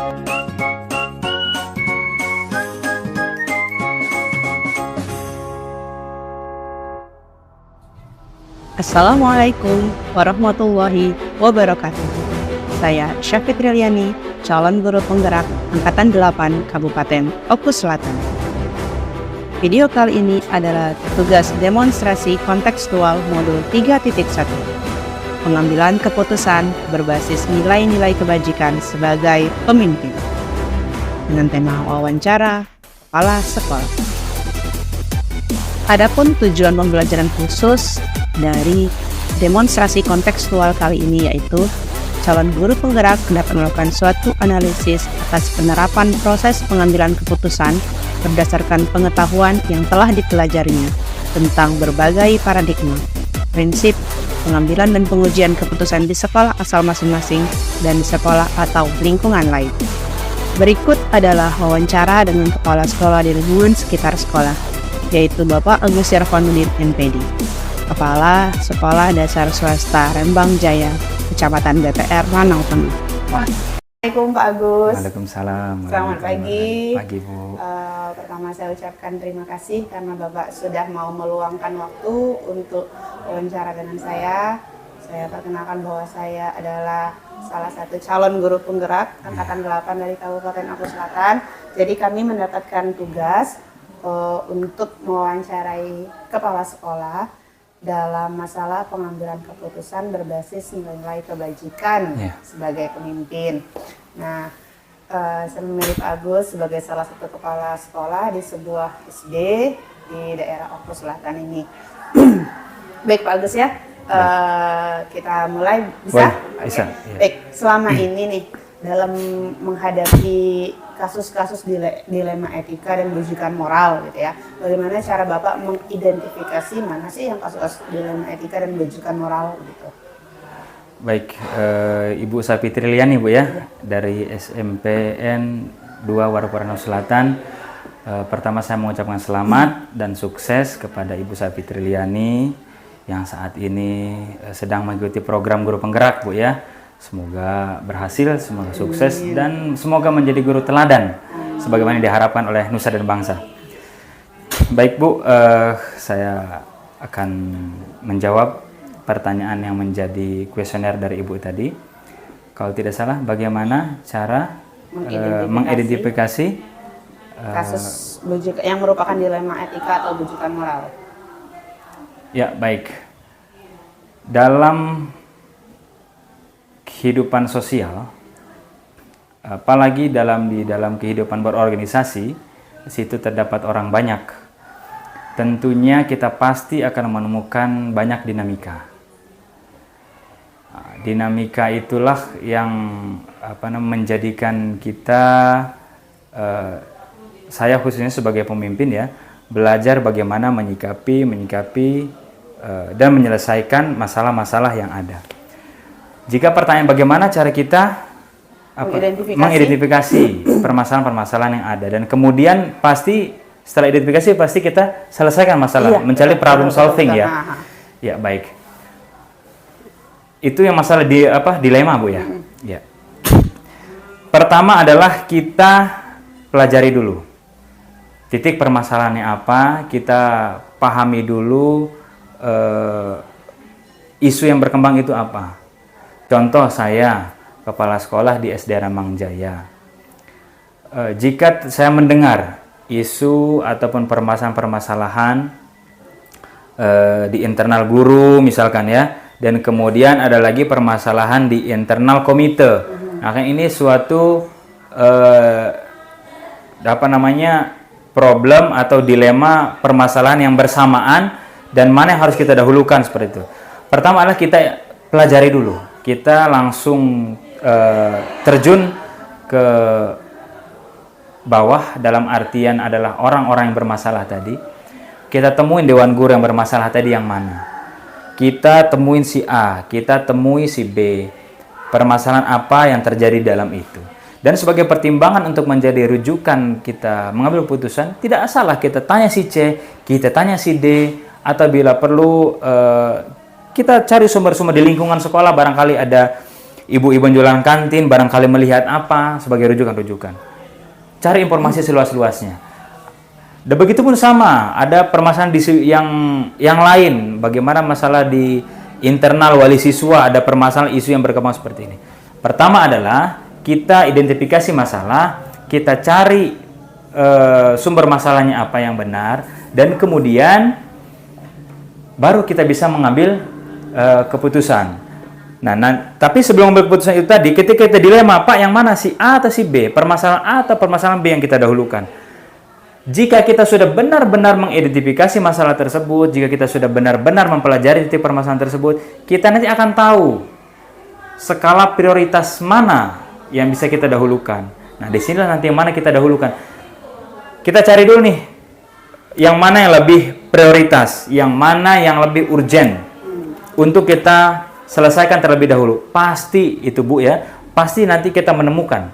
Assalamualaikum warahmatullahi wabarakatuh. Saya Syafie Triliani, calon guru penggerak Angkatan 8 Kabupaten Oku Selatan. Video kali ini adalah tugas demonstrasi kontekstual modul 3.1. Pengambilan keputusan berbasis nilai-nilai kebajikan sebagai pemimpin. Dengan tema wawancara kepala sekolah. Adapun tujuan pembelajaran khusus dari demonstrasi kontekstual kali ini yaitu calon guru penggerak dapat melakukan suatu analisis atas penerapan proses pengambilan keputusan berdasarkan pengetahuan yang telah dipelajarinya tentang berbagai paradigma, prinsip, pengambilan dan pengujian keputusan di sekolah asal masing-masing dan di sekolah atau lingkungan lain. Berikut adalah wawancara dengan kepala sekolah di lingkungan sekitar sekolah, yaitu Bapak Agus Irfanuddin MPD, Kepala Sekolah Dasar Swasta Rembang Jaya, Kecamatan BTR, Lanau Tengah. Assalamualaikum Pak Agus. Waalaikumsalam. Selamat pagi. Pagi Bu. Pertama saya ucapkan terima kasih karena Bapak sudah mau meluangkan waktu untuk wawancara dengan saya. Saya perkenalkan bahwa saya adalah salah satu calon guru penggerak Angkatan 8 dari Kabupaten Oku Selatan. Jadi kami mendapatkan tugas untuk mewawancarai kepala sekolah dalam masalah pengambilan keputusan berbasis nilai-nilai kebajikan sebagai pemimpin. Nah, saya memilih Pak Agus sebagai salah satu kepala sekolah di sebuah SD di daerah Oku Selatan ini. Baik Pak Agus ya, kita mulai bisa? Bisa. Ya. Baik, selama ini nih dalam menghadapi kasus-kasus dilema etika dan rujukan moral gitu ya. Bagaimana cara Bapak mengidentifikasi mana sih yang kasus dilema etika dan rujukan moral gitu? Baik, Ibu Syafie Triliani Bu ya, dari SMPN 2 Waruparano Selatan. Pertama saya mengucapkan selamat dan sukses kepada Ibu Syafie Triliani yang saat ini sedang mengikuti program guru penggerak Bu ya. Semoga berhasil, semoga sukses, dan semoga menjadi guru teladan sebagaimana diharapkan oleh nusa dan bangsa. Baik Bu, saya akan menjawab pertanyaan yang menjadi kuesioner dari Ibu tadi. Kalau tidak salah, bagaimana cara mengidentifikasi kasus yang merupakan dilema etika atau rujukan moral? Ya, baik. Dalam kehidupan sosial, apalagi di dalam kehidupan berorganisasi, di situ terdapat orang banyak. Tentunya kita pasti akan menemukan banyak dinamika. Dinamika itulah yang menjadikan kita, saya khususnya sebagai pemimpin ya, belajar bagaimana menyikapi dan menyelesaikan masalah-masalah yang ada. Jika pertanyaan bagaimana cara kita mengidentifikasi permasalahan-permasalahan yang ada, dan kemudian pasti setelah identifikasi pasti kita selesaikan masalah, mencari problem solving ya. Ya, baik. Itu yang masalah dilema Bu ya. Ya. Pertama adalah kita pelajari dulu titik permasalahannya apa, kita pahami dulu isu yang berkembang itu apa. Contoh saya, kepala sekolah di SD Rembang Jaya. Jika saya mendengar isu ataupun permasalahan-permasalahan di internal guru misalkan ya, dan kemudian ada lagi permasalahan di internal komite. Nah, ini suatu problem atau dilema permasalahan yang bersamaan, dan mana yang harus kita dahulukan seperti itu. Pertama adalah kita pelajari dulu. Kita langsung terjun ke bawah, dalam artian adalah orang-orang yang bermasalah tadi. Kita temuin dewan guru yang bermasalah tadi yang mana. Kita temuin si A, kita temui si B. Permasalahan apa yang terjadi dalam itu. Dan sebagai pertimbangan untuk menjadi rujukan kita mengambil keputusan, tidak salah kita tanya si C, kita tanya si D, atau bila perlu kita cari sumber-sumber di lingkungan sekolah, barangkali ada ibu-ibu yang jualan kantin barangkali melihat apa sebagai rujukan-rujukan. Cari informasi seluas-luasnya. Dan begitu pun sama, ada permasalahan yang lain. Bagaimana masalah di internal wali siswa, ada permasalahan isu yang berkembang seperti ini. Pertama adalah kita identifikasi masalah, kita cari sumber masalahnya apa yang benar, dan kemudian baru kita bisa mengambil keputusan. Nah, tapi sebelum mengambil keputusan itu tadi, ketika kita dilema, Pak, yang mana, si A atau si B? Permasalahan A atau permasalahan B yang kita dahulukan? Jika kita sudah benar-benar mengidentifikasi masalah tersebut, jika kita sudah benar-benar mempelajari titik permasalahan tersebut, kita nanti akan tahu skala prioritas mana yang bisa kita dahulukan. Nah, di sinilah nanti yang mana kita dahulukan. Kita cari dulu nih, yang mana yang lebih prioritas, yang mana yang lebih urgent untuk kita selesaikan terlebih dahulu. Pasti itu, Bu, ya. Pasti nanti kita menemukan.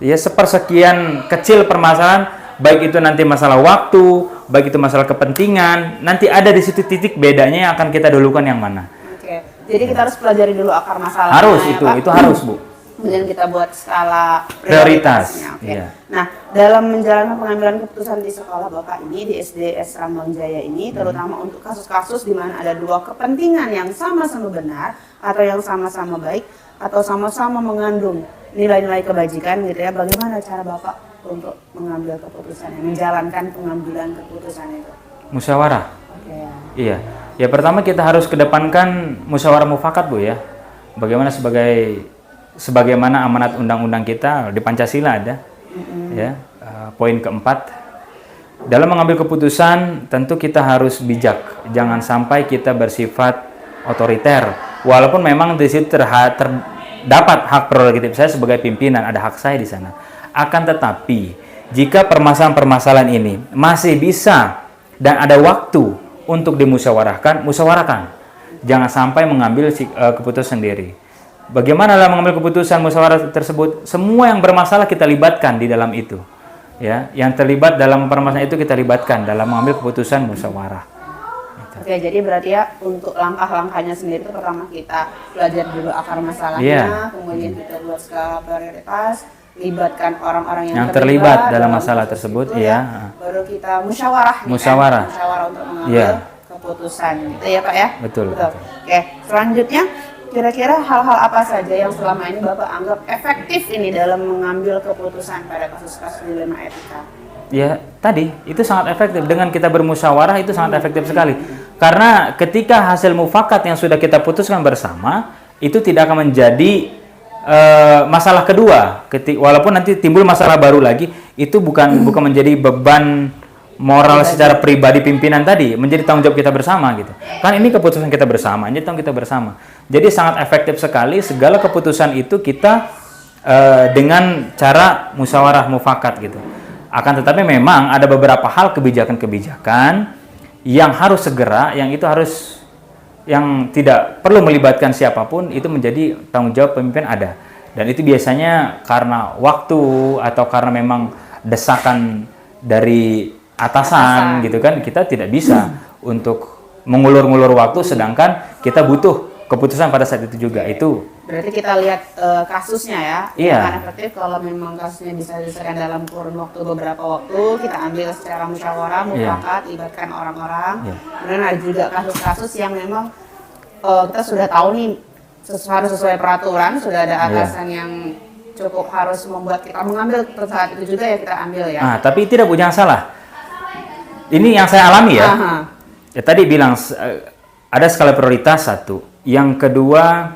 Ya, sepersekian kecil permasalahan, baik itu nanti masalah waktu, baik itu masalah kepentingan, nanti ada di situ titik bedanya yang akan kita dahulukan yang mana. Oke. Jadi kita harus pelajari dulu akar masalah. Harus ya, itu harus, Bu. Kemudian kita buat skala Prioritas. Oke. Iya. Nah, dalam menjalankan pengambilan keputusan di sekolah Bapak ini, di SDS Rambang Jaya ini, terutama untuk kasus-kasus di mana ada dua kepentingan yang sama-sama benar, atau yang sama-sama baik, atau sama-sama mengandung nilai-nilai kebajikan gitu ya, bagaimana cara Bapak untuk mengambil keputusan, menjalankan pengambilan keputusan itu? Musyawarah. Oke. Iya. Ya, pertama kita harus kedepankan musyawarah mufakat, Bu, ya. Bagaimana sebagaimana amanat undang-undang kita di Pancasila ada, ya, poin keempat, dalam mengambil keputusan tentu kita harus bijak, jangan sampai kita bersifat otoriter, walaupun memang di situ terdapat hak prerogatif saya sebagai pimpinan, ada hak saya di sana. Akan tetapi jika permasalahan-permasalahan ini masih bisa dan ada waktu untuk dimusyawarahkan, musyawarahkan, jangan sampai mengambil keputusan sendiri. Bagaimana dalam mengambil keputusan musyawarah tersebut? Semua yang bermasalah kita libatkan di dalam itu. Ya, yang terlibat dalam permasalahan itu kita libatkan dalam mengambil keputusan musyawarah. Oke, jadi berarti ya untuk langkah-langkahnya sendiri itu pertama kita belajar dulu akar masalahnya, Iya. kemudian kita buat skala prioritas, libatkan orang-orang yang terlibat dalam masalah tersebut, itu, ya. Baru kita musyawarah Musyawarah. musyawarah untuk mengambil Iya. keputusan, gitu ya Pak ya? Betul. Oke, selanjutnya kira-kira hal-hal apa saja yang selama ini Bapak anggap efektif ini dalam mengambil keputusan pada kasus-kasus dilema etika? Ya, tadi itu sangat efektif. Dengan kita bermusyawarah itu sangat efektif sekali. Karena ketika hasil mufakat yang sudah kita putuskan bersama, itu tidak akan menjadi masalah kedua. Walaupun nanti timbul masalah baru lagi, itu bukan menjadi beban moral secara pribadi pimpinan tadi, menjadi tanggung jawab kita bersama gitu. Kan ini keputusan kita bersama, ini tanggung kita bersama. Jadi sangat efektif sekali segala keputusan itu kita dengan cara musyawarah mufakat gitu. Akan tetapi memang ada beberapa hal kebijakan-kebijakan yang harus segera, yang tidak perlu melibatkan siapapun, itu menjadi tanggung jawab pemimpin ada. Dan itu biasanya karena waktu atau karena memang desakan dari atasan gitu kan, kita tidak bisa untuk mengulur-ngulur waktu, sedangkan kita butuh keputusan pada saat itu juga. Itu berarti kita lihat kasusnya ya. Iya. Akan efektif kalau memang kasusnya bisa diselesaikan dalam kurun waktu beberapa waktu, kita ambil secara musyawarah mufakat, libatkan orang-orang. Kemudian ada juga kasus-kasus yang memang kita sudah tahu nih harus sesuai peraturan, sudah ada atasan yang cukup harus membuat kita mengambil saat itu juga, ya kita ambil ya. Nah, tapi tidak, jangan salah. Ini yang saya alami ya. Ya tadi bilang ada skala prioritas satu. Yang kedua,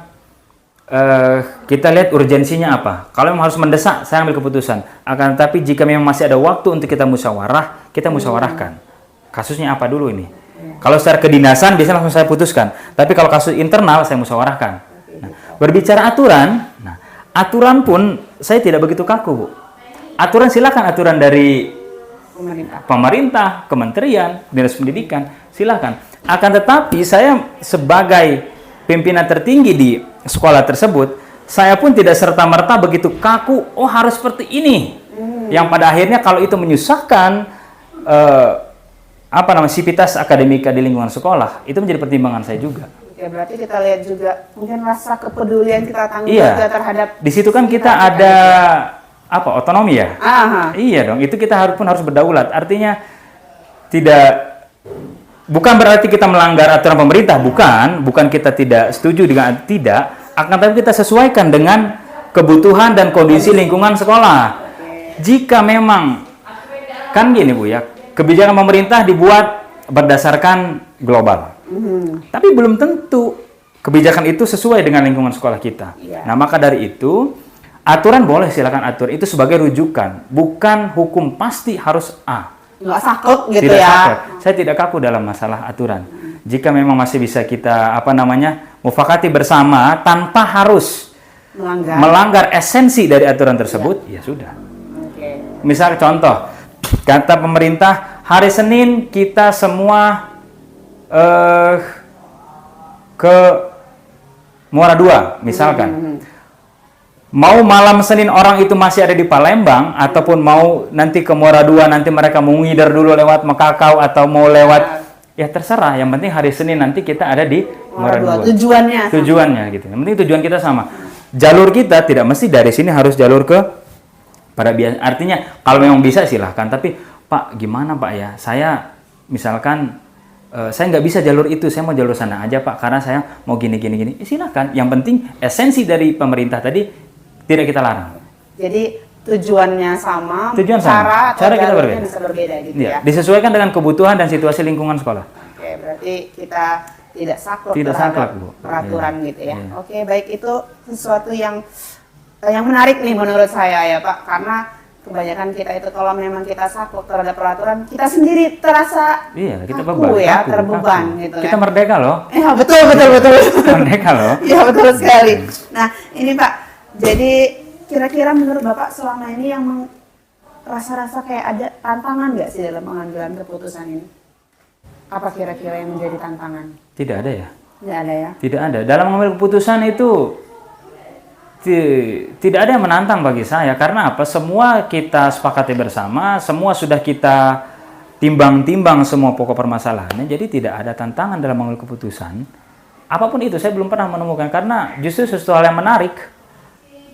kita lihat urgensinya apa. Kalau memang harus mendesak, saya ambil keputusan. Akan tetapi jika memang masih ada waktu untuk kita musyawarah, kita musyawarahkan. Kasusnya apa dulu ini? Kalau secara kedinasan biasanya langsung saya putuskan. Tapi kalau kasus internal saya musyawarahkan. Nah, berbicara aturan, aturan pun saya tidak begitu kaku, Bu. Aturan silakan, aturan dari pemerintah, kementerian, dinas pendidikan, silakan. Akan tetapi saya sebagai pimpinan tertinggi di sekolah tersebut, saya pun tidak serta-merta begitu kaku, oh harus seperti ini. Yang pada akhirnya kalau itu menyusahkan sivitas akademika di lingkungan sekolah, itu menjadi pertimbangan saya juga. Oke, berarti kita lihat juga mungkin rasa kepedulian kita tanggung Iya. juga terhadap Di situ kan kita ada apa? Otonomi ya? Aha. Iya dong, itu kita harus berdaulat. Artinya bukan berarti kita melanggar aturan pemerintah, bukan kita tidak setuju dengan tidak, akan tapi kita sesuaikan dengan kebutuhan dan kondisi lingkungan sekolah. Jika memang kan gini Bu ya, kebijakan pemerintah dibuat berdasarkan global. Tapi belum tentu kebijakan itu sesuai dengan lingkungan sekolah kita. Nah, maka dari itu aturan boleh silakan atur, itu sebagai rujukan, bukan hukum pasti harus A. Nggak saklek gitu Tidak ya. saklek. Saya tidak kaku dalam masalah aturan. Jika memang masih bisa kita mufakati bersama tanpa harus melanggar esensi dari aturan tersebut, ya sudah. Misal contoh, kata pemerintah hari Senin kita semua ke Muara II misalkan. Mau malam Senin orang itu masih ada di Palembang ataupun mau nanti ke Muara II, nanti mereka mau ngider dulu lewat Mekakau atau mau lewat, ya terserah. Yang penting hari Senin nanti kita ada di Muara II. Tujuannya gitu. Yang penting tujuan kita sama. Jalur kita tidak mesti dari sini harus jalur ke pada biasa. Artinya kalau memang bisa silahkan. Tapi Pak gimana Pak ya? Saya misalkan saya nggak bisa jalur itu, saya mau jalur sana aja Pak, karena saya mau gini. Silakan. Yang penting esensi dari pemerintah tadi tidak kita larang. Jadi tujuannya sama, cara kita berbeda. bisa berbeda gitu ya. ya. Disesuaikan dengan kebutuhan dan situasi lingkungan sekolah. Oke, berarti kita tidak saklek terhadap Bu. Peraturan gitu ya. Oke, baik, itu sesuatu yang menarik nih menurut saya ya Pak, karena kebanyakan kita itu kalau memang kita saklek terhadap peraturan, kita sendiri terasa kita terbeban gitu Kita kan. merdeka loh. Iya, betul. Merdeka loh. Iya, betul sekali. Nah, ini Pak, jadi kira-kira menurut Bapak selama ini yang rasa-rasa kayak ada tantangan nggak sih dalam pengambilan keputusan ini? Apa kira-kira yang menjadi tantangan? Tidak ada ya? Tidak ada ya? Tidak ada. Dalam mengambil keputusan itu tidak ada yang menantang bagi saya. Karena apa? Semua kita sepakati bersama, semua sudah kita timbang-timbang semua pokok permasalahannya. Jadi tidak ada tantangan dalam mengambil keputusan. Apapun itu saya belum pernah menemukan, karena justru sesuatu hal yang menarik.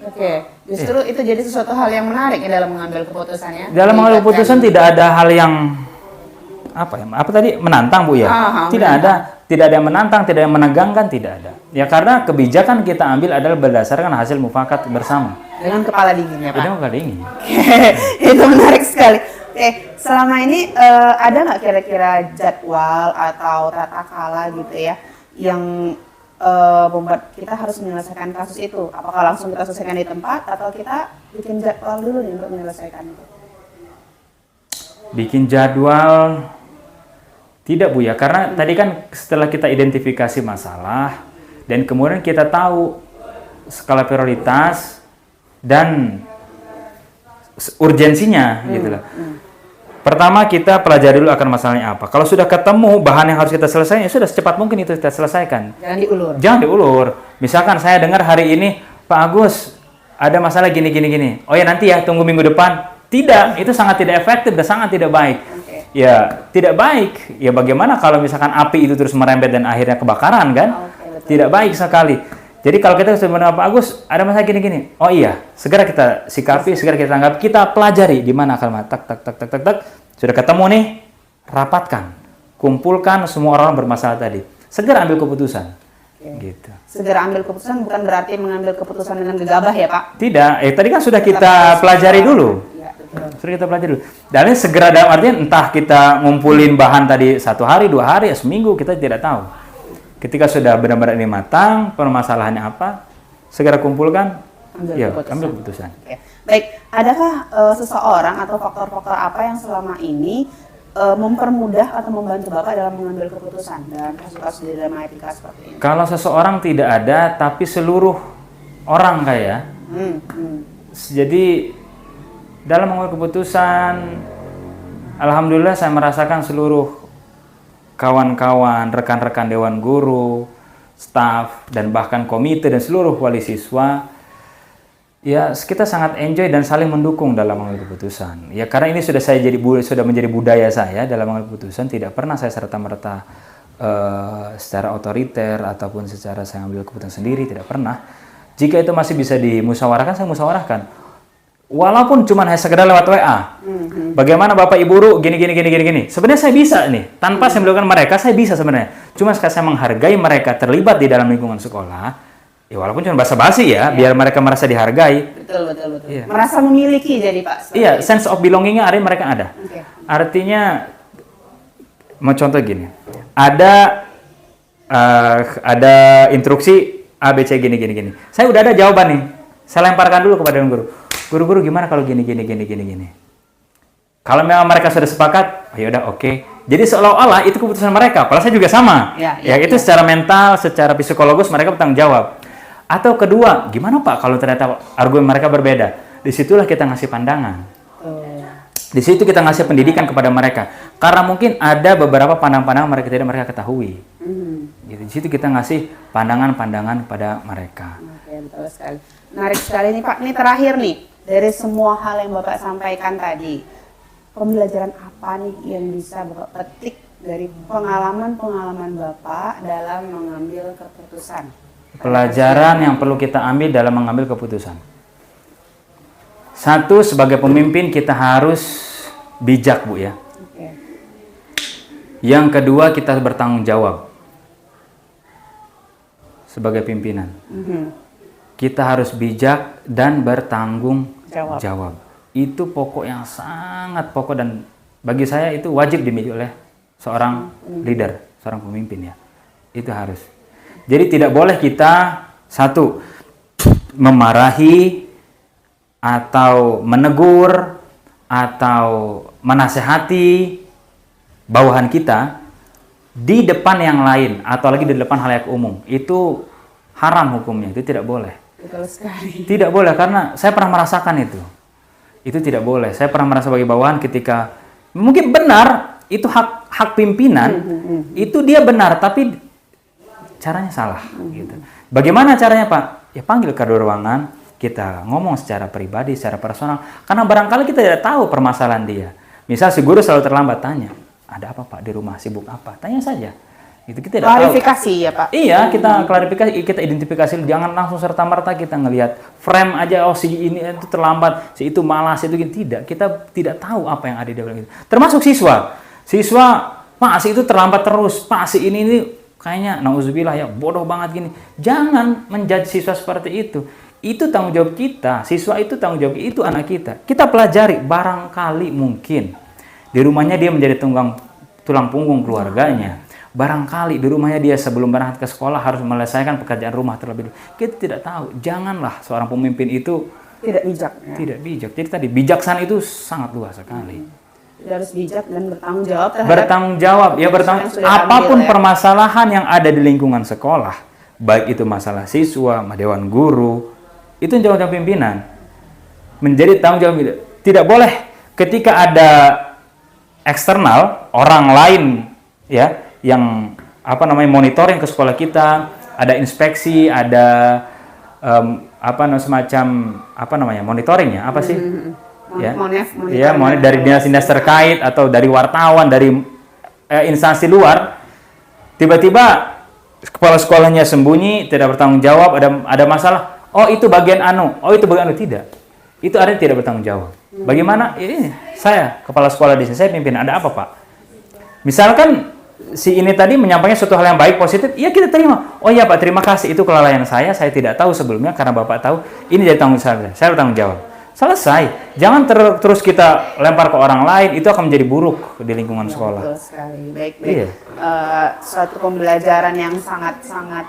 Oke, justru itu jadi sesuatu hal yang menarik ya dalam mengambil keputusan ya. Dalam mengambil keputusan tidak ada hal yang apa tadi menantang Bu ya? Tidak ada yang menantang, tidak ada yang menegangkan, tidak ada. Ya karena kebijakan kita ambil adalah berdasarkan hasil mufakat bersama. Dengan kepala dingin ya Pak. Dengan kepala dingin. Itu menarik sekali. Oke, selama ini ada nggak kira-kira jadwal atau tata kala gitu ya yang membuat kita harus menyelesaikan kasus itu? Apakah langsung kita selesaikan di tempat atau kita bikin jadwal dulu nih untuk menyelesaikan itu? Bikin jadwal tidak Bu ya, karena tadi kan setelah kita identifikasi masalah dan kemudian kita tahu skala prioritas dan urgensinya gitu loh. Pertama kita pelajari dulu akan masalahnya apa. Kalau sudah ketemu bahan yang harus kita selesaikan, ya sudah secepat mungkin itu kita selesaikan. Jangan diulur. Misalkan saya dengar hari ini, Pak Agus ada masalah gini. Oh ya nanti ya, tunggu minggu depan. Tidak, itu sangat tidak efektif dan sangat tidak baik. Ya tidak baik. Ya bagaimana kalau misalkan api itu terus merembet dan akhirnya kebakaran kan? Tidak baik sekali. Jadi kalau kita sebenarnya Pak Agus ada masalah gini. Oh iya, segera kita sikapi, segera kita tanggapi, kita pelajari di mana akal tak. Sudah ketemu nih, rapatkan, kumpulkan semua orang bermasalah tadi. Segera ambil keputusan. Gitu. Segera ambil keputusan bukan berarti mengambil keputusan dengan gegabah ya Pak? Tidak, tadi kan sudah kita pelajari dulu. Sudah kita pelajari dulu. Dan ini segera dalam artian entah kita ngumpulin bahan tadi 1 hari, 2 hari, seminggu, kita tidak tahu. Ketika sudah benar-benar ini matang, permasalahannya apa, segera kumpulkan, ambil keputusan. Oke. Baik, adakah seseorang atau faktor-faktor apa yang selama ini mempermudah atau membantu Bapak dalam mengambil keputusan dalam kasus-kasus di dalam etika seperti ini? Kalau seseorang tidak ada, tapi seluruh orang kayak, jadi dalam mengambil keputusan, alhamdulillah saya merasakan seluruh kawan-kawan, rekan-rekan dewan guru, staf, dan bahkan komite dan seluruh wali siswa, ya kita sangat enjoy dan saling mendukung dalam mengambil keputusan. Ya karena ini sudah menjadi budaya saya dalam mengambil keputusan, tidak pernah saya serta-merta secara otoriter ataupun secara saya ambil keputusan sendiri, tidak pernah. Jika itu masih bisa dimusyawarahkan, saya musyawarahkan. Walaupun cuma hanya sekedar lewat WA. Bagaimana Bapak Ibu Guru gini. Sebenarnya saya bisa nih, tanpa saya melakukan mereka, saya bisa sebenarnya. Cuma saya menghargai mereka terlibat di dalam lingkungan sekolah. Ya walaupun cuma basa-basi ya, biar mereka merasa dihargai. Betul. Iya. Merasa memiliki jadi Pak. Iya, sense of belonging-nya mereka ada. Okay. Artinya, mau contoh gini, ada instruksi A, B, C, gini. Saya udah ada jawaban nih. Saya lemparkan dulu kepada guru. Guru gimana kalau gini. Kalau memang mereka sudah sepakat, ya udah oke. Jadi seolah-olah itu keputusan mereka. Padahal saya juga sama. Ya, itu secara mental, secara psikologis mereka bertanggung jawab. Atau kedua, gimana Pak kalau ternyata argumen mereka berbeda? Disitulah kita ngasih pandangan. Di situ kita ngasih pendidikan kepada mereka. Karena mungkin ada beberapa pandangan-pandangan mereka ketahui. Gitu. Di situ kita ngasih pandangan-pandangan pada mereka. Oke, betul sekali. Menarik sekali nih Pak. Ini terakhir nih, dari semua hal yang Bapak sampaikan tadi, pembelajaran apa nih yang bisa Bapak petik dari pengalaman-pengalaman Bapak dalam mengambil keputusan? Pelajaran yang perlu kita ambil dalam mengambil keputusan. Satu, sebagai pemimpin kita harus bijak, Bu ya. Oke. Yang kedua, kita bertanggung jawab sebagai pimpinan. Kita harus bijak dan bertanggung jawab. Itu pokok yang sangat pokok dan bagi saya itu wajib dimiliki oleh seorang leader, seorang pemimpin ya. Itu harus. Jadi tidak boleh kita satu memarahi atau menegur atau menasehati bawahan kita di depan yang lain atau lagi di depan halayak umum. Itu haram hukumnya, itu tidak boleh. Betul sekali. Tidak boleh karena saya pernah merasakan itu. Itu tidak boleh. Saya pernah merasa sebagai bawahan ketika mungkin benar itu hak pimpinan, itu dia benar tapi caranya salah gitu. Bagaimana caranya Pak? Ya panggil ke ruangan, kita ngomong secara pribadi, secara personal karena barangkali kita tidak tahu permasalahan dia. Misal si guru selalu terlambat, tanya, "Ada apa Pak di rumah? Sibuk apa?" Tanya saja. Itu kita tidak klarifikasi tahu. Ya Pak. Iya, kita klarifikasi, kita identifikasi, jangan langsung serta-merta kita ngelihat frame aja, oh si ini itu terlambat, si itu malas, itu tidak. Kita tidak tahu apa yang ada di dalam itu. Termasuk siswa. Pak si itu terlambat terus, Pak si ini kayaknya nauzubillah ya bodoh banget gini. Jangan menjudge siswa seperti itu. Itu tanggung jawab kita. Siswa itu tanggung jawab itu anak kita. Kita pelajari, barangkali mungkin di rumahnya dia menjadi tulang punggung keluarganya. Barangkali di rumahnya dia sebelum berangkat ke sekolah harus menyelesaikan pekerjaan rumah terlebih dulu. Kita tidak tahu. Janganlah seorang pemimpin itu tidak bijak. Ya? Tidak bijak. Jadi tadi bijaksana itu sangat luas sekali. Dia harus bijak dan bertanggung jawab terhadap bertanggung jawab. Ya apapun permasalahan yang ada di lingkungan sekolah, baik itu masalah siswa, dewan guru, itu tanggung jawab pimpinan. Menjadi tanggung jawab. Tidak boleh ketika ada eksternal orang lain ya yang monitoring ke sekolah kita, ada inspeksi, ada monitoringnya apa sih? Monitoring dari dinas-dinas terkait atau dari wartawan, dari instansi luar. Tiba-tiba kepala sekolahnya sembunyi, tidak bertanggung jawab, ada masalah. Oh itu bagian tidak. Itu ada tidak bertanggung jawab. Bagaimana? Ini saya kepala sekolah di sini, saya pimpin. Ada apa Pak? Misalkan si ini tadi menyampaikan suatu hal yang baik, positif, ya kita terima. Oh iya Pak, terima kasih, itu kelalaian saya tidak tahu sebelumnya, karena Bapak tahu, ini jadi tanggung jawab saya bertanggung jawab. Selesai. Jangan terus kita lempar ke orang lain, itu akan menjadi buruk di lingkungan sekolah. Betul sekali. Baik. Iya. Suatu pembelajaran yang sangat-sangat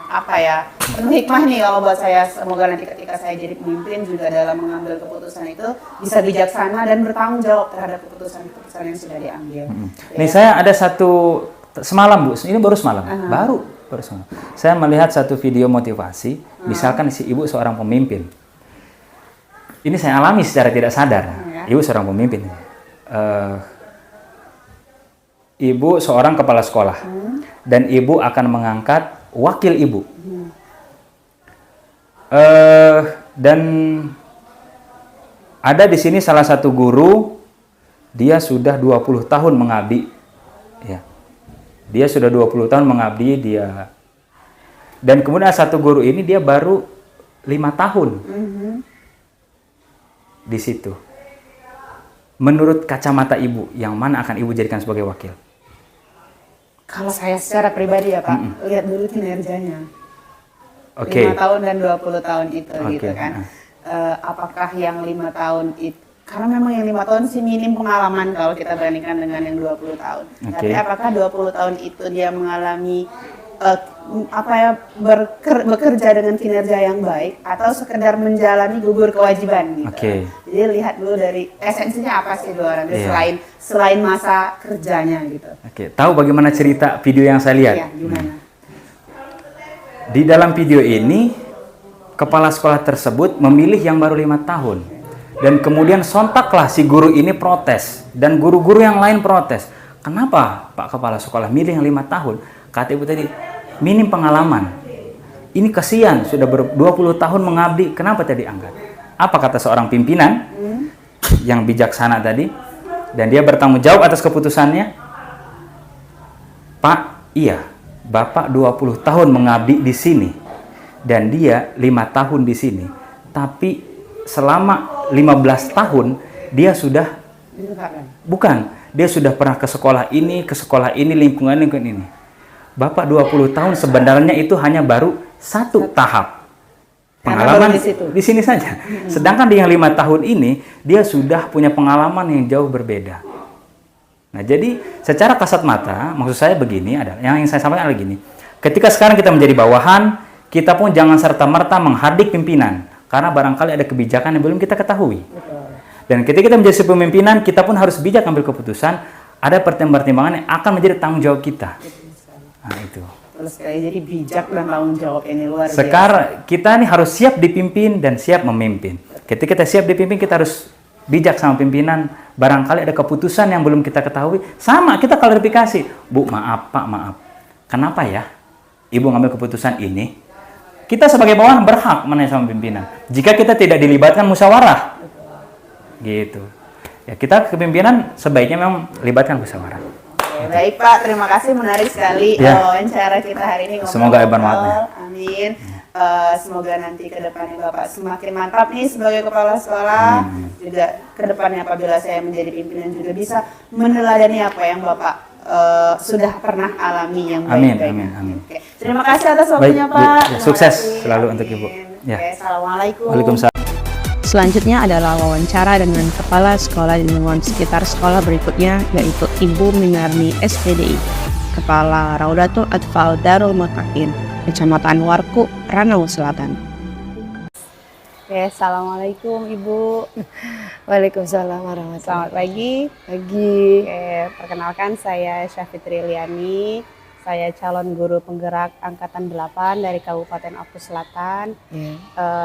penuh hikmah nih kalau buat saya. Semoga nanti ketika saya jadi pemimpin juga dalam mengambil keputusan itu bisa bijaksana dan bertanggung jawab terhadap keputusan-keputusan yang sudah diambil. Nih saya ada satu semalam Bu, ini baru semalam, baru semalam. Saya melihat satu video motivasi, misalkan si ibu seorang pemimpin. Ini saya alami secara tidak sadar. Ibu seorang pemimpin. Ibu seorang kepala sekolah. Dan ibu akan mengangkat wakil ibu. Dan ada di sini salah satu guru, dia sudah 20 tahun mengabdi. Ya. Dia sudah 20 tahun mengabdi dia. Dan kemudian satu guru ini dia baru 5 tahun di situ. Menurut kacamata ibu, yang mana akan ibu jadikan sebagai wakil? Kalau saya secara pribadi ya Pak, lihat dulu kinerjanya. Oke. 5 tahun dan 20 tahun itu Oke. gitu kan. Apakah yang 5 tahun itu, karena memang yang 5 tahun sih minim pengalaman kalau kita bandingkan dengan yang 20 tahun. Oke. Tapi apakah 20 tahun itu dia mengalami bekerja dengan kinerja yang baik atau sekedar menjalani gugur kewajiban gitu. Oke. Jadi lihat dulu dari esensinya apa sih dua orang itu Iya. selain masa kerjanya gitu. Oke, tahu bagaimana cerita video yang saya lihat? Iya, gimana? Di dalam video ini, kepala sekolah tersebut memilih yang baru 5 tahun. Dan kemudian sontaklah si guru ini protes. Dan guru-guru yang lain protes. Kenapa Pak Kepala Sekolah milih yang 5 tahun? Kata ibu tadi, minim pengalaman. Ini kasihan, sudah 20 tahun mengabdi, kenapa tadi angkat? Apa kata seorang pimpinan yang bijaksana tadi? Dan dia bertanggung jawab atas keputusannya. Pak, iya, Bapak 20 tahun mengabdi di sini. Dan dia 5 tahun di sini. Tapi selama 15 tahun, dia sudah, bukan, dia sudah pernah ke sekolah ini, lingkungan ini. Bapak 20 tahun sebenarnya itu hanya baru satu tahap pengalaman di sini saja. Sedangkan di yang 5 tahun ini dia sudah punya pengalaman yang jauh berbeda. Nah, jadi secara kasat mata maksud saya begini adalah yang ingin saya sampaikan adalah gini. Ketika sekarang kita menjadi bawahan, kita pun jangan serta-merta menghardik pimpinan karena barangkali ada kebijakan yang belum kita ketahui. Dan ketika kita menjadi sebuah pimpinan, kita pun harus bijak ambil keputusan. Ada pertimbangan yang akan menjadi tanggung jawab kita. Nah, itu. Terus sekali jadi bijak dan tanggung jawab ini luar biasa. Sekarang kita nih harus siap dipimpin dan siap memimpin. Ketika kita siap dipimpin, kita harus bijak sama pimpinan. Barangkali ada keputusan yang belum kita ketahui. Sama, kita klarifikasi. Bu, maaf Pak, maaf. Kenapa ya Ibu ngambil keputusan ini? Kita sebagai bawahan berhak menanya sama pimpinan. Jika kita tidak dilibatkan musyawarah. Gitu. Ya, kita kepimpinan sebaiknya memang libatkan musyawarah. Baik Pak, terima kasih, menarik sekali wawancara kita hari ini. Semoga bermanfaat. Amin. Semoga nanti ke depannya Bapak semakin mantap nih sebagai kepala sekolah. Juga ke depannya apabila saya menjadi pimpinan juga bisa meneladani apa yang Bapak sudah pernah alami yang baik-baik. Amin. Oke. Terima kasih atas waktunya Pak. Bu, sukses selalu untuk Ibu. Ya. Oke, assalamualaikum. Waalaikumsalam. Selanjutnya adalah wawancara dengan kepala sekolah di lingkungan sekitar sekolah berikutnya, yaitu Ibu Minarni SPDI, Kepala Raudatul Atfal Darul Mutakin, Kecamatan Warku, Ranau Selatan. Oke, assalamualaikum Ibu. Waalaikumsalam warahmatullahi Selamat pagi. Pagi. Oke, perkenalkan saya Syafitri Liani. Saya calon guru penggerak angkatan 8 dari Kabupaten Oku Selatan.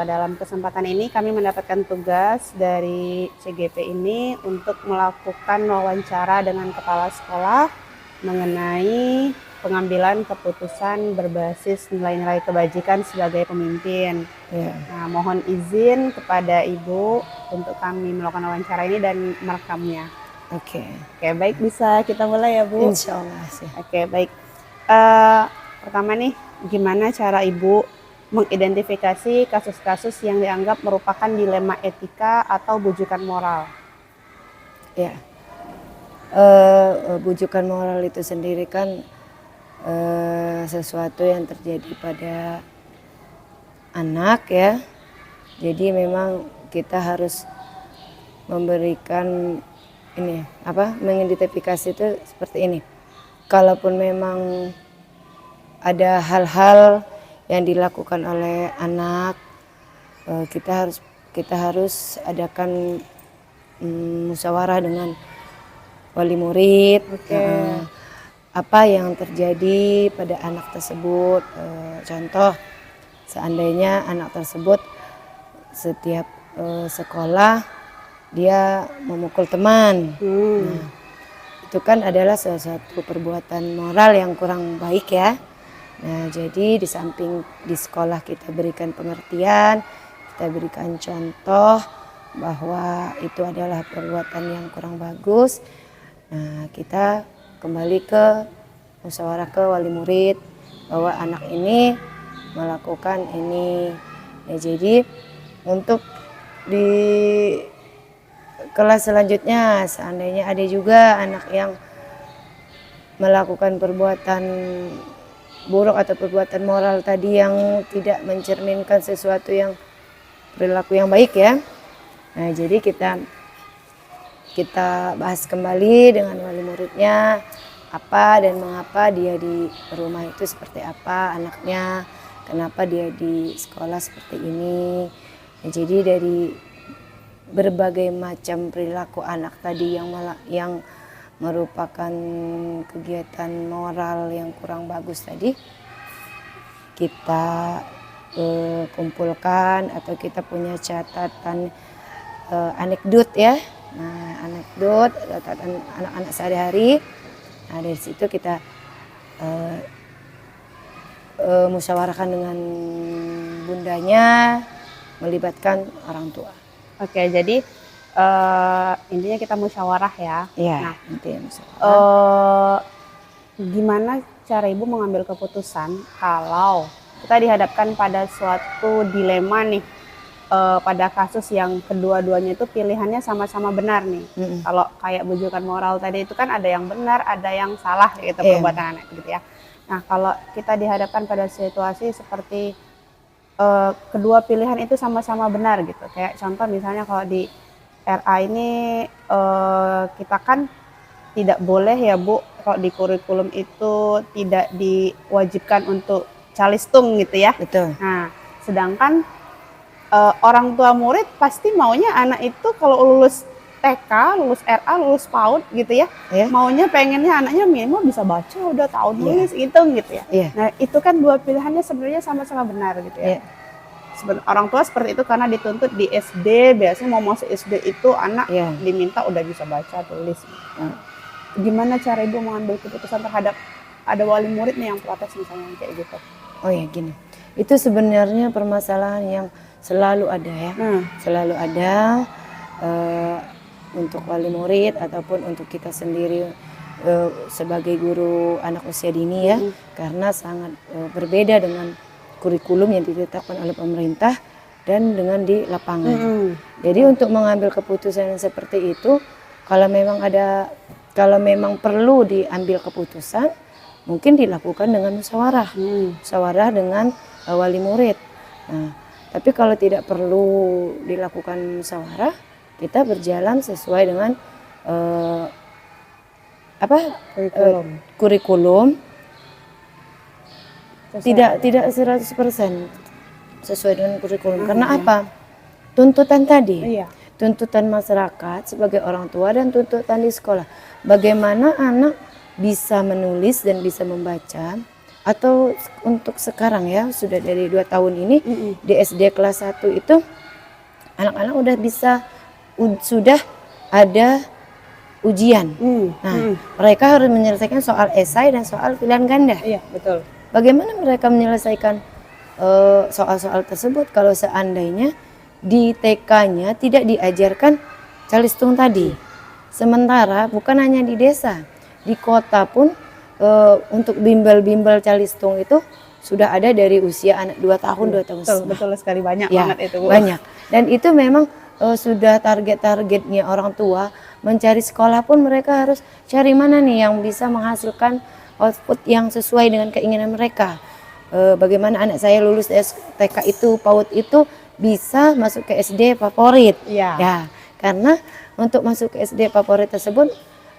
Dalam kesempatan ini kami mendapatkan tugas dari CGP ini untuk melakukan wawancara dengan kepala sekolah mengenai pengambilan keputusan berbasis nilai-nilai kebajikan sebagai pemimpin. Nah, mohon izin kepada Ibu untuk kami melakukan wawancara ini dan merekamnya. Oke, Baik, bisa kita mulai ya Bu? insya Allah sih. Oke, baik. Pertama nih, gimana cara Ibu mengidentifikasi kasus-kasus yang dianggap merupakan dilema etika atau bujukan moral? Ya, bujukan moral itu sendiri kan sesuatu yang terjadi pada anak ya. Jadi memang kita harus memberikan mengidentifikasi itu seperti ini. Kalaupun memang ada hal-hal yang dilakukan oleh anak, kita harus adakan musyawarah dengan wali murid. Apa yang terjadi pada anak tersebut? Contoh, seandainya anak tersebut setiap sekolah dia memukul teman. Nah, itu kan adalah salah satu perbuatan moral yang kurang baik ya. Nah, jadi di samping di sekolah kita berikan pengertian, kita berikan contoh bahwa itu adalah perbuatan yang kurang bagus. Nah, kita kembali ke musyawarah ke wali murid bahwa anak ini melakukan ini. Ya, jadi untuk di kelas selanjutnya seandainya ada juga anak yang melakukan perbuatan buruk atau perbuatan moral tadi yang tidak mencerminkan sesuatu yang perilaku yang baik ya. Nah, jadi kita bahas kembali dengan wali muridnya apa dan mengapa dia di rumah itu seperti apa anaknya, kenapa dia di sekolah seperti ini. Ya, jadi dari berbagai macam perilaku anak tadi yang merupakan kegiatan moral yang kurang bagus tadi, kita kumpulkan atau kita punya catatan anekdot ya. Nah, anekdot catatan anak-anak sehari-hari. Nah, dari situ kita musyawarahkan dengan bundanya, melibatkan orang tua. Oke, jadi intinya kita musyawarah ya. Iya, Nah, intinya musyawarah. gimana cara ibu mengambil keputusan kalau kita dihadapkan pada suatu dilema nih, pada kasus yang kedua-duanya itu pilihannya sama-sama benar nih. Kalau kayak bujukan moral tadi itu kan ada yang benar, ada yang salah gitu perbuatan anak gitu ya. Nah, kalau kita dihadapkan pada situasi seperti kedua pilihan itu sama-sama benar gitu. Kayak contoh misalnya kalau di RA ini kita kan tidak boleh ya Bu, kalau di kurikulum itu tidak diwajibkan untuk calistung gitu ya. Betul. Nah, sedangkan orang tua murid pasti maunya anak itu kalau lulus TK, lulus RA, lulus PAUD gitu ya, maunya pengennya anaknya minimal bisa baca, udah tahu nulis, hitung gitu ya. Nah, itu kan dua pilihannya sebenarnya sama-sama benar gitu ya. Orang tua seperti itu karena dituntut di SD, biasanya mau masuk SD itu anak diminta udah bisa baca, tulis. Gimana cara ibu mengambil keputusan terhadap ada wali murid nih yang protes misalnya kayak gitu? Oh ya gini, itu sebenarnya permasalahan yang selalu ada ya, selalu ada untuk wali murid ataupun untuk kita sendiri sebagai guru anak usia dini ya, karena sangat berbeda dengan kurikulum yang ditetapkan oleh pemerintah dan dengan di lapangan. Jadi untuk mengambil keputusan seperti itu, kalau memang perlu diambil keputusan, mungkin dilakukan dengan musyawarah, musyawarah dengan wali murid. Nah, tapi kalau tidak perlu dilakukan musyawarah, kita berjalan sesuai dengan kurikulum. Tidak 100% sesuai dengan kurikulum. Karena apa? Tuntutan tadi. Tuntutan masyarakat sebagai orang tua dan tuntutan di sekolah. Bagaimana anak bisa menulis dan bisa membaca, atau untuk sekarang ya sudah dari 2 tahun ini di SD kelas 1 itu anak-anak udah bisa sudah ada ujian. Mereka harus menyelesaikan soal esai dan soal pilihan ganda. Iya, betul. Bagaimana mereka menyelesaikan soal-soal tersebut kalau seandainya di TK-nya tidak diajarkan calistung tadi? Sementara bukan hanya di desa, di kota pun untuk bimbel-bimbel calistung itu sudah ada dari usia anak 2 tahun, 2 tahun setengah. Betul sekali, banyak banget itu Bu. Banyak. Dan itu memang sudah target-targetnya orang tua mencari sekolah pun mereka harus cari mana nih yang bisa menghasilkan output yang sesuai dengan keinginan mereka. Bagaimana anak saya lulus TK itu, PAUD itu bisa masuk ke SD favorit. Ya, karena untuk masuk ke SD favorit tersebut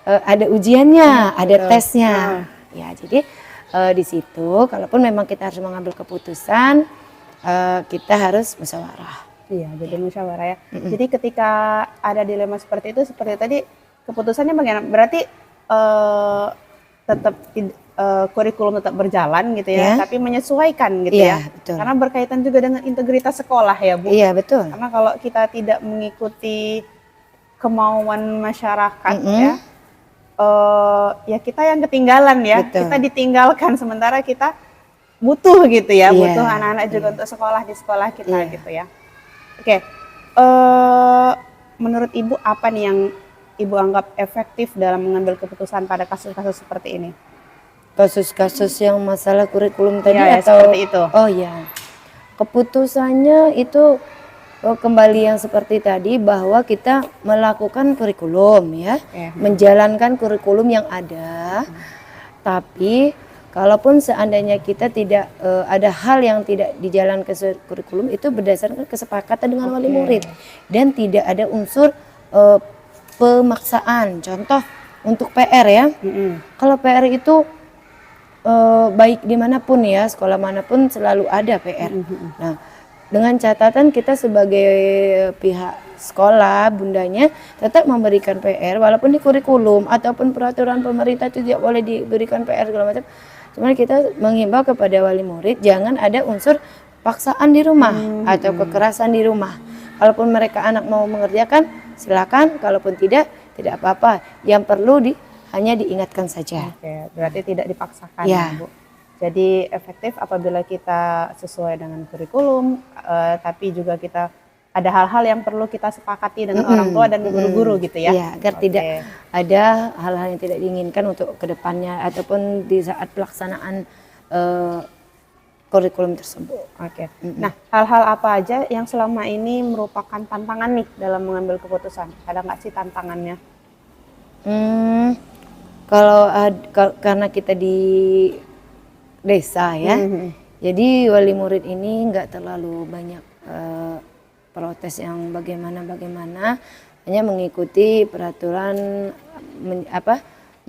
ada ujiannya, ada tesnya. Ya, jadi di situ kalaupun memang kita harus mengambil keputusan, kita harus musyawarah. Iya, jadi musyawarah ya. Jadi ketika ada dilema seperti itu, seperti tadi keputusannya bagaimana? Berarti tetap kurikulum tetap berjalan gitu ya, tapi menyesuaikan gitu ya. Betul. Karena berkaitan juga dengan integritas sekolah ya Bu. Iya, betul. Karena kalau kita tidak mengikuti kemauan masyarakat ya kita yang ketinggalan ya. Betul. Kita ditinggalkan sementara kita butuh gitu ya, butuh anak-anak juga untuk sekolah di sekolah kita gitu ya. Oke, menurut Ibu apa nih yang Ibu anggap efektif dalam mengambil keputusan pada kasus-kasus seperti ini? kasus-kasus yang masalah kurikulum tadi Iya, ya, atau seperti itu. oh ya, keputusannya itu kembali yang seperti tadi bahwa kita melakukan kurikulum ya, menjalankan kurikulum yang ada. Tapi kalaupun seandainya kita tidak ada hal yang tidak dijalankan sesuai kurikulum, itu berdasarkan kesepakatan dengan wali murid dan tidak ada unsur pemaksaan. Contoh untuk PR ya, kalau PR itu baik dimanapun ya, sekolah manapun selalu ada PR. Nah, dengan catatan kita sebagai pihak sekolah, bundanya tetap memberikan PR walaupun di kurikulum ataupun peraturan pemerintah itu tidak boleh diberikan PR segala macam. Cuman kita menghimbau kepada wali murid jangan ada unsur paksaan di rumah atau kekerasan di rumah. Kalaupun mereka anak mau mengerjakan silakan, kalaupun tidak apa-apa. Yang perlu hanya diingatkan saja. Oke, berarti tidak dipaksakan Ya. ya, Bu. Jadi efektif apabila kita sesuai dengan kurikulum, tapi juga kita ada hal-hal yang perlu kita sepakati dengan orang tua dan guru-guru gitu ya. Iya, agar tidak ada hal-hal yang tidak diinginkan untuk kedepannya ataupun di saat pelaksanaan kurikulum tersebut. Oke. Nah, hal-hal apa aja yang selama ini merupakan tantangan nih dalam mengambil keputusan? Ada nggak sih tantangannya? Kalau karena kita di desa ya, jadi wali murid ini nggak terlalu banyak protes yang bagaimana, hanya mengikuti peraturan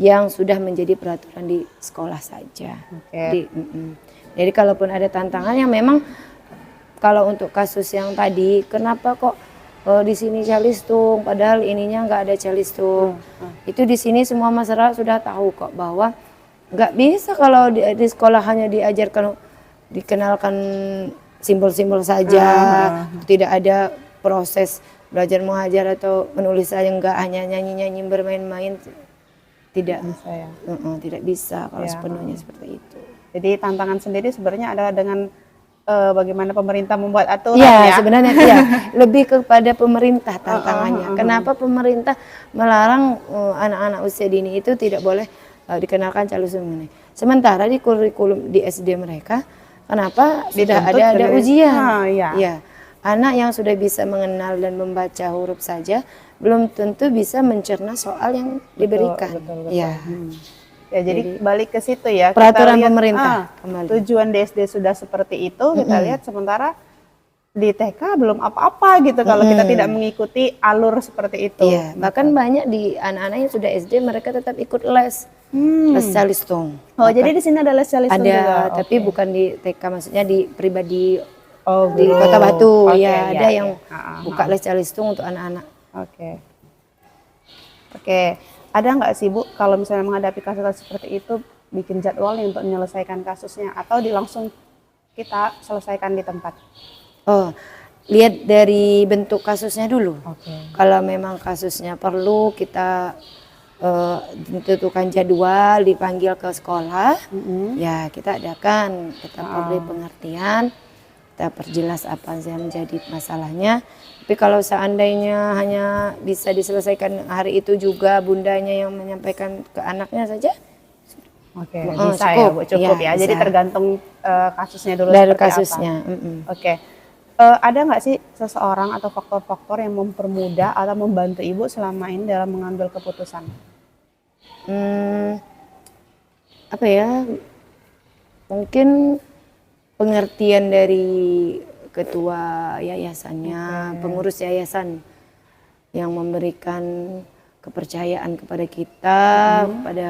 yang sudah menjadi peraturan di sekolah saja. Jadi kalaupun ada tantangan yang memang kalau untuk kasus yang tadi, kenapa kok di sini calistung, padahal ininya nggak ada calistung. Itu di sini semua masyarakat sudah tahu kok bahwa nggak bisa kalau di sekolah hanya dikenalkan simbol-simbol saja, tidak ada proses belajar mengajar atau menulis saja, nggak hanya nyanyi-nyanyi bermain-main, tidak bisa ya. Tidak bisa kalau sepenuhnya seperti itu. Jadi tantangan sendiri sebenarnya adalah dengan bagaimana pemerintah membuat aturan ya. ya. Sebenarnya lebih kepada pemerintah tantangannya. Kenapa pemerintah melarang anak-anak usia dini itu tidak boleh dikenalkan calistung ini? Sementara di kurikulum di SD mereka, kenapa sudah ada ujian? Ya, anak yang sudah bisa mengenal dan membaca huruf saja belum tentu bisa mencerna soal yang diberikan. Betul. Ya. Ya, jadi balik ke situ ya. Peraturan kita lihat, pemerintah kembali. Tujuan di SD sudah seperti itu, kita lihat sementara di TK belum apa-apa gitu kalau kita tidak mengikuti alur seperti itu. Iya, bahkan banyak di anak-anak yang sudah SD mereka tetap ikut les calistung. Oh, jadi di sini ada les calistung ada, juga. tapi bukan di TK, maksudnya di pribadi di gitu. Kota Batu. Oke, ada iya, yang iya. buka les calistung untuk anak-anak. Oke. Ada nggak sih Bu, kalau misalnya menghadapi kasus seperti itu, bikin jadwal untuk menyelesaikan kasusnya atau langsung kita selesaikan di tempat? Oh, lihat dari bentuk kasusnya dulu. Kalau memang kasusnya perlu kita ditentukan jadwal, dipanggil ke sekolah, ya kita adakan, kita beri pengertian, kita perjelas apa yang menjadi masalahnya. Tapi kalau seandainya hanya bisa diselesaikan hari itu juga bundanya yang menyampaikan ke anaknya saja, bisa ya Bu, cukup ya. Jadi tergantung kasusnya dulu dari seperti kasusnya. apa. Ada nggak sih seseorang atau faktor-faktor yang mempermudah atau membantu Ibu selama ini dalam mengambil keputusan? Apa ya? Mungkin pengertian dari ketua yayasannya, pengurus yayasan yang memberikan kepercayaan kepada kita, kepada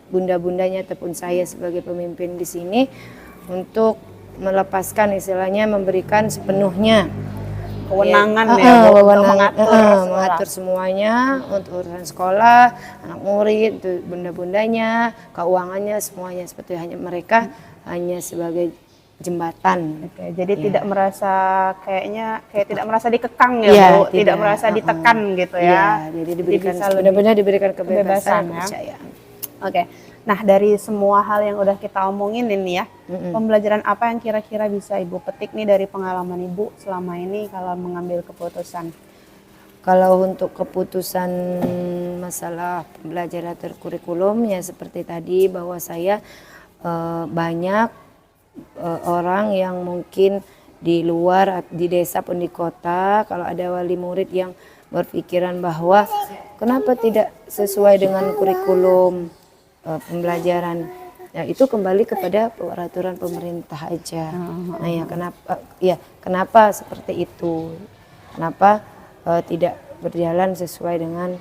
bunda-bundanya ataupun saya sebagai pemimpin di sini untuk melepaskan, istilahnya memberikan sepenuhnya kewenangan mengatur semuanya untuk urusan sekolah, anak murid, bunda-bundanya, keuangannya, semuanya, seperti hanya mereka hanya sebagai jembatan. Jadi tidak merasa kayak tidak merasa dikekang ya Bu, tidak merasa ditekan gitu ya. Jadi diberikan benar-benar diberikan kebebasan, kepercayaan. Nah, dari semua hal yang udah kita omongin ini ya, pembelajaran apa yang kira-kira bisa Ibu petik nih dari pengalaman Ibu selama ini kalau mengambil keputusan? Kalau untuk keputusan masalah pembelajaran kurikulum ya seperti tadi bahwa saya banyak orang yang mungkin di luar, di desa pun di kota, kalau ada wali murid yang berpikiran bahwa kenapa tidak sesuai dengan kurikulum pembelajaran, ya itu kembali kepada peraturan pemerintah aja. Nah kenapa seperti itu, kenapa tidak berjalan sesuai dengan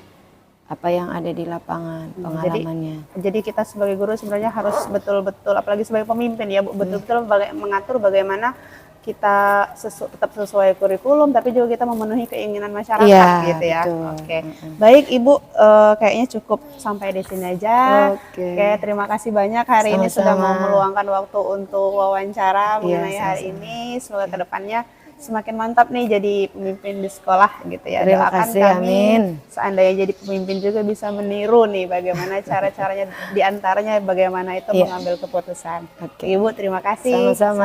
apa yang ada di lapangan pengalamannya. Jadi kita sebagai guru sebenarnya harus betul-betul, apalagi sebagai pemimpin ya Bu, betul-betul mengatur bagaimana kita tetap sesuai kurikulum, tapi juga kita memenuhi keinginan masyarakat gitu ya. Betul. Oke. Baik Ibu, kayaknya cukup sampai di sini aja. Oke, terima kasih banyak hari ini sudah mau meluangkan waktu untuk wawancara mengenai hari ini. Semoga kedepannya semakin mantap nih jadi pemimpin di sekolah gitu ya. Terima Doakan kasih, kami amin. seandainya jadi pemimpin juga bisa meniru nih bagaimana cara-caranya, diantaranya bagaimana itu mengambil keputusan. Ibu terima kasih. Sama-sama.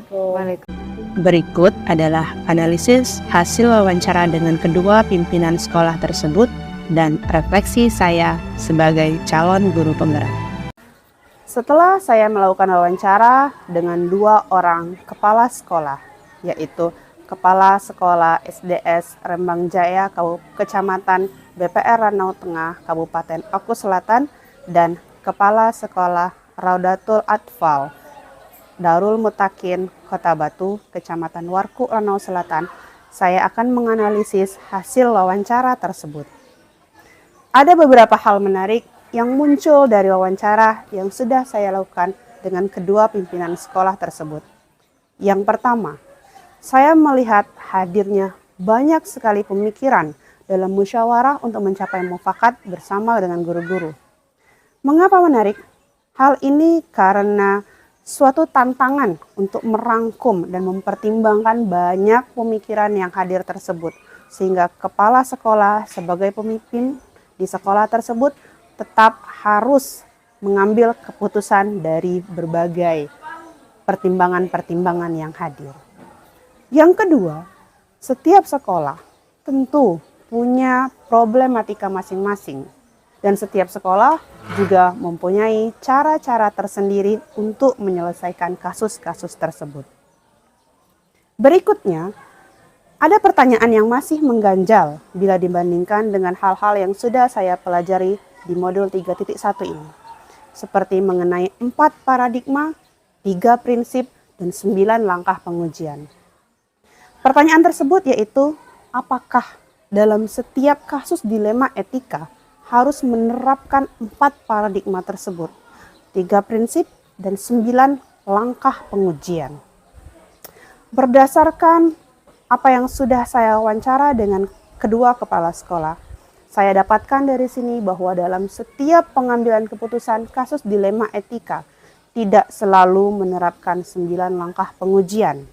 Assalamualaikum. Berikut adalah analisis hasil wawancara dengan kedua pimpinan sekolah tersebut dan refleksi saya sebagai calon guru penggerak. Setelah saya melakukan wawancara dengan 2 orang kepala sekolah, yaitu Kepala Sekolah SDS Rembang Jaya Kecamatan BPR Ranau Tengah Kabupaten Oku Selatan dan Kepala Sekolah Raudatul Atfal Darul Mutakin Kota Batu Kecamatan Warku Ranau Selatan, saya akan menganalisis hasil wawancara tersebut. Ada beberapa hal menarik yang muncul dari wawancara yang sudah saya lakukan dengan kedua pimpinan sekolah tersebut. Yang pertama, saya melihat hadirnya banyak sekali pemikiran dalam musyawarah untuk mencapai mufakat bersama dengan guru-guru. Mengapa menarik? Hal ini karena suatu tantangan untuk merangkum dan mempertimbangkan banyak pemikiran yang hadir tersebut, sehingga kepala sekolah sebagai pemimpin di sekolah tersebut tetap harus mengambil keputusan dari berbagai pertimbangan-pertimbangan yang hadir. Yang kedua, setiap sekolah tentu punya problematika masing-masing dan setiap sekolah juga mempunyai cara-cara tersendiri untuk menyelesaikan kasus-kasus tersebut. Berikutnya, ada pertanyaan yang masih mengganjal bila dibandingkan dengan hal-hal yang sudah saya pelajari di modul 3.1 ini, seperti mengenai 4 paradigma, 3 prinsip, dan 9 langkah pengujian. Pertanyaan tersebut yaitu, apakah dalam setiap kasus dilema etika harus menerapkan 4 paradigma tersebut, 3 prinsip, dan 9 langkah pengujian. Berdasarkan apa yang sudah saya wawancara dengan kedua kepala sekolah, saya dapatkan dari sini bahwa dalam setiap pengambilan keputusan kasus dilema etika tidak selalu menerapkan 9 langkah pengujian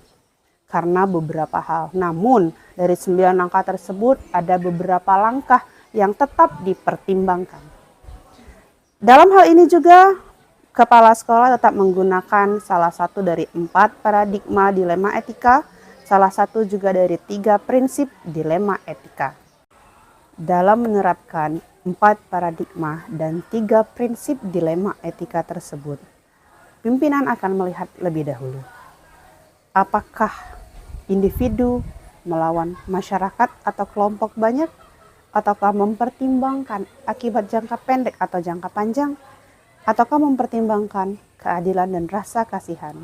karena beberapa hal. Namun dari 9 langkah tersebut ada beberapa langkah yang tetap dipertimbangkan. Dalam hal ini juga kepala sekolah tetap menggunakan salah satu dari 4 paradigma dilema etika, salah satu juga dari 3 prinsip dilema etika. Dalam menerapkan 4 paradigma dan 3 prinsip dilema etika tersebut, pimpinan akan melihat lebih dahulu apakah individu melawan masyarakat atau kelompok banyak, ataukah mempertimbangkan akibat jangka pendek atau jangka panjang, ataukah mempertimbangkan keadilan dan rasa kasihan.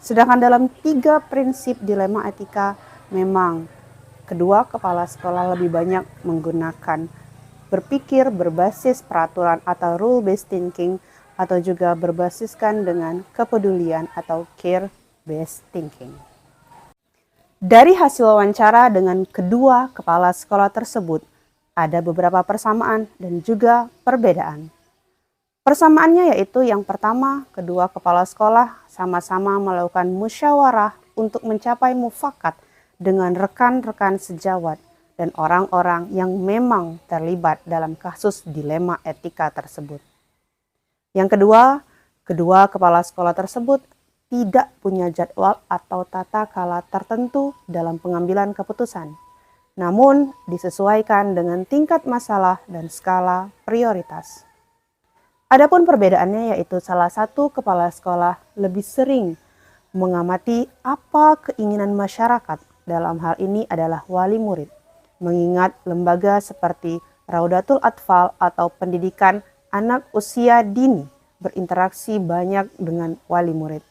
Sedangkan dalam 3 prinsip dilema etika, memang kedua kepala sekolah lebih banyak menggunakan berpikir berbasis peraturan atau rule-based thinking, atau juga berbasiskan dengan kepedulian atau care-based thinking. Dari hasil wawancara dengan kedua kepala sekolah tersebut, ada beberapa persamaan dan juga perbedaan. Persamaannya yaitu yang pertama, kedua kepala sekolah sama-sama melakukan musyawarah untuk mencapai mufakat dengan rekan-rekan sejawat dan orang-orang yang memang terlibat dalam kasus dilema etika tersebut. Yang kedua, kedua kepala sekolah tersebut tidak punya jadwal atau tata kala tertentu dalam pengambilan keputusan. namun disesuaikan dengan tingkat masalah dan skala prioritas. Adapun perbedaannya yaitu salah satu kepala sekolah lebih sering mengamati apa keinginan masyarakat, dalam hal ini adalah wali murid, mengingat lembaga seperti Raudatul Atfal atau pendidikan anak usia dini berinteraksi banyak dengan wali murid.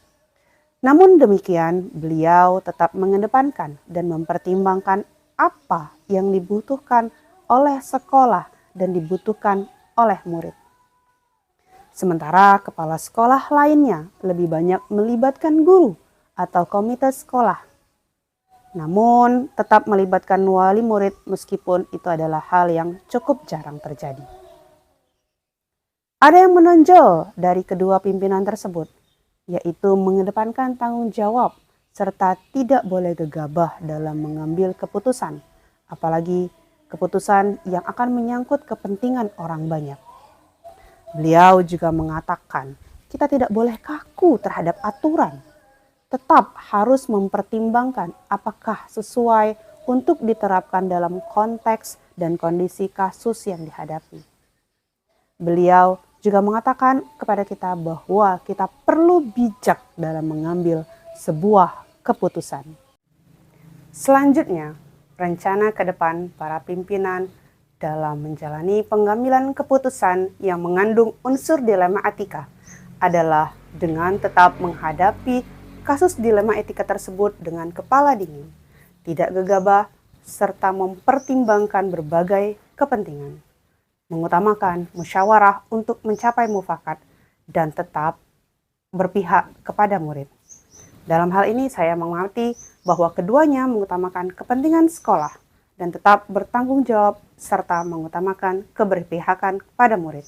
Namun demikian, beliau tetap mengedepankan dan mempertimbangkan apa yang dibutuhkan oleh sekolah dan dibutuhkan oleh murid. Sementara kepala sekolah lainnya lebih banyak melibatkan guru atau komite sekolah. Namun tetap melibatkan wali murid meskipun itu adalah hal yang cukup jarang terjadi. Ada yang menonjol dari kedua pimpinan tersebut, yaitu mengedepankan tanggung jawab serta tidak boleh gegabah dalam mengambil keputusan, apalagi keputusan yang akan menyangkut kepentingan orang banyak. Beliau juga mengatakan, kita tidak boleh kaku terhadap aturan, tetap harus mempertimbangkan apakah sesuai untuk diterapkan dalam konteks dan kondisi kasus yang dihadapi. Beliau juga mengatakan kepada kita bahwa kita perlu bijak dalam mengambil sebuah keputusan. Selanjutnya, rencana ke depan para pimpinan dalam menjalani pengambilan keputusan yang mengandung unsur dilema etika adalah dengan tetap menghadapi kasus dilema etika tersebut dengan kepala dingin, tidak gegabah, serta mempertimbangkan berbagai kepentingan, mengutamakan musyawarah untuk mencapai mufakat, dan tetap berpihak kepada murid. Dalam hal ini saya mengamati bahwa keduanya mengutamakan kepentingan sekolah dan tetap bertanggung jawab serta mengutamakan keberpihakan pada murid.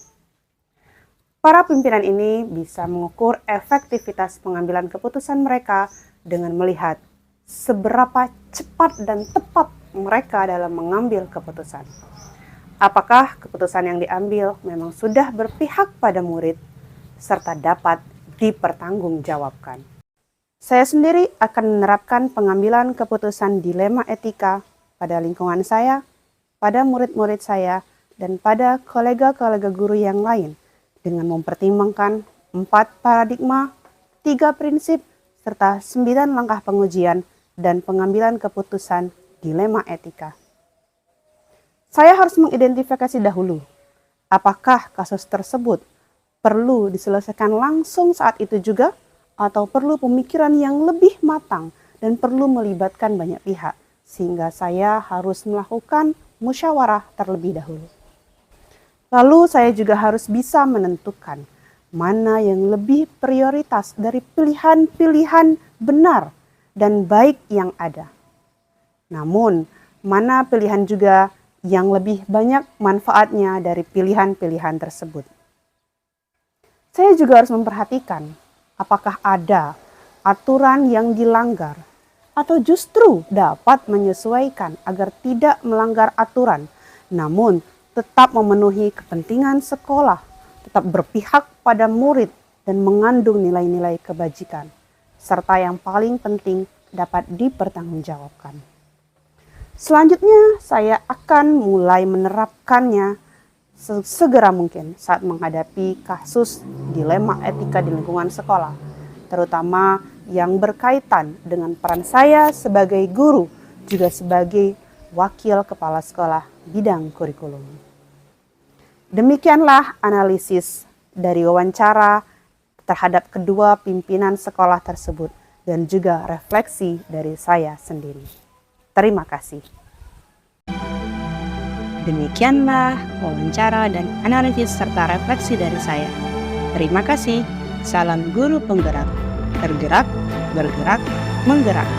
Para pimpinan ini bisa mengukur efektivitas pengambilan keputusan mereka dengan melihat seberapa cepat dan tepat mereka dalam mengambil keputusan. Apakah keputusan yang diambil memang sudah berpihak pada murid serta dapat dipertanggungjawabkan. Saya sendiri akan menerapkan pengambilan keputusan dilema etika pada lingkungan saya, pada murid-murid saya, dan pada kolega-kolega guru yang lain dengan mempertimbangkan 4 paradigma, 3 prinsip, serta 9 langkah pengujian dan pengambilan keputusan dilema etika. Saya harus mengidentifikasi dahulu apakah kasus tersebut perlu diselesaikan langsung saat itu juga atau perlu pemikiran yang lebih matang dan perlu melibatkan banyak pihak, sehingga saya harus melakukan musyawarah terlebih dahulu. Lalu saya juga harus bisa menentukan mana yang lebih prioritas dari pilihan-pilihan benar dan baik yang ada. Namun, mana pilihan juga yang lebih banyak manfaatnya dari pilihan-pilihan tersebut. Saya juga harus memperhatikan apakah ada aturan yang dilanggar atau justru dapat menyesuaikan agar tidak melanggar aturan, namun tetap memenuhi kepentingan sekolah, tetap berpihak pada murid dan mengandung nilai-nilai kebajikan, serta yang paling penting dapat dipertanggungjawabkan. Selanjutnya saya akan mulai menerapkannya segera mungkin saat menghadapi kasus dilema etika di lingkungan sekolah, terutama yang berkaitan dengan peran saya sebagai guru, juga sebagai wakil kepala sekolah bidang kurikulum. Demikianlah analisis dari wawancara terhadap kedua pimpinan sekolah tersebut dan juga refleksi dari saya sendiri. Terima kasih. Demikianlah wawancara dan analisis serta refleksi dari saya. Terima kasih. Salam guru penggerak. Tergerak, bergerak, menggerak.